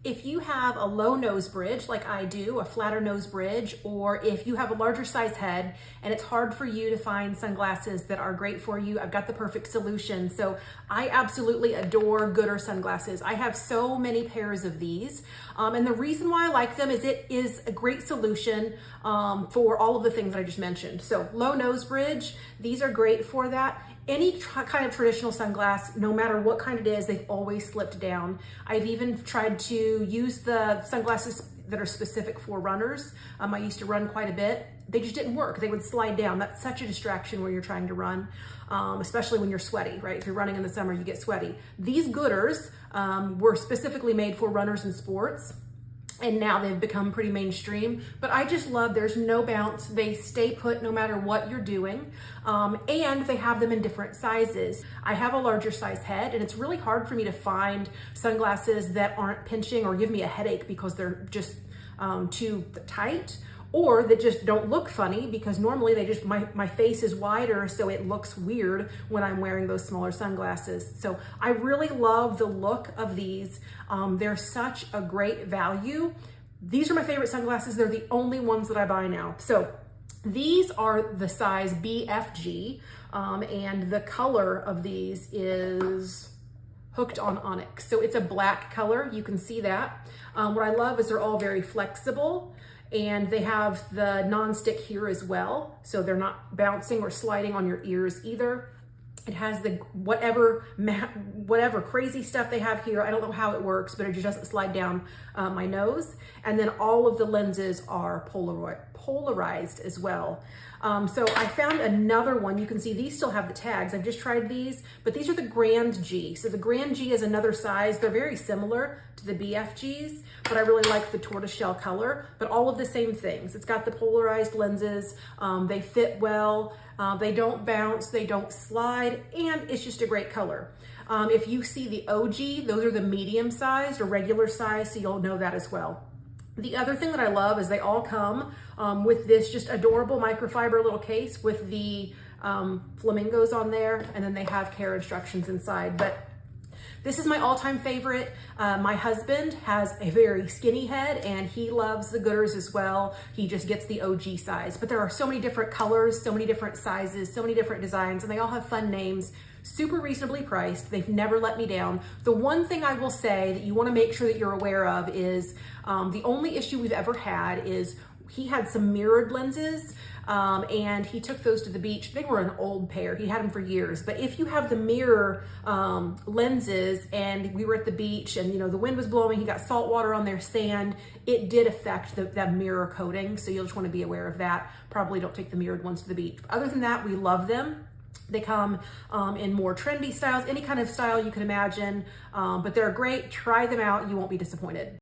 If you have a low nose bridge, like I do, a flatter nose bridge, or if you have a larger size head and it's hard for you to find sunglasses that are great for you, I've got the perfect solution. So I absolutely adore goodr sunglasses. I have so many pairs of these. And the reason why I like them is it is a great solution for all of the things that I just mentioned. So low nose bridge, these are great for that. Any kind of traditional sunglass, no matter what kind it is, they've always slipped down. I've even tried to use the sunglasses that are specific for runners. I used to run quite a bit. They just didn't work. They would slide down. That's such a distraction when you're trying to run, especially when you're sweaty, right? If you're running in the summer, you get sweaty. These goodrs were specifically made for runners and sports. And now they've become pretty mainstream, but I just love, there's no bounce. They stay put no matter what you're doing. And they have them in different sizes. I have a larger size head and it's really hard for me to find sunglasses that aren't pinching or give me a headache because they're just too tight, or that just don't look funny because normally they just, my face is wider, so it looks weird when I'm wearing those smaller sunglasses. So I really love the look of these. They're such a great value. These are my favorite sunglasses. They're the only ones that I buy now. So these are the size BFG, and the color of these is Hooked on Onyx. So it's a black color, you can see that. What I love is they're all very flexible, and they have the non-stick here as well. So they're not bouncing or sliding on your ears either. It has the whatever crazy stuff they have here. I don't know how it works, but it just doesn't slide down my nose. And then all of the lenses are polarized as well. So I found another one. You can see these still have the tags. I've just tried these, but these are the Grand G. So the Grand G is another size. They're very similar to the BFGs, but I really like the tortoiseshell color, but all of the same things. It's got the polarized lenses. They fit well. They don't bounce, they don't slide, and it's just a great color. If you see the OG, those are the medium sized or regular size, so you'll know that as well. The other thing that I love is they all come with this just adorable microfiber little case with the flamingos on there, and then they have care instructions inside. But this is my all-time favorite. My husband has a very skinny head and he loves the goodrs as well. He just gets the OG size, but there are so many different colors, so many different sizes, so many different designs, and they all have fun names, super reasonably priced. They've never let me down. The one thing I will say that you want to make sure that you're aware of is the only issue we've ever had is he had some mirrored lenses and he took those to the beach. They were an old pair. He had them for years. But if you have the mirror lenses and we were at the beach and the wind was blowing, he got salt water on their sand, it did affect that mirror coating. So you'll just want to be aware of that. Probably don't take the mirrored ones to the beach. Other than that, we love them. They come in more trendy styles, any kind of style you can imagine, but they're great. Try them out. You won't be disappointed.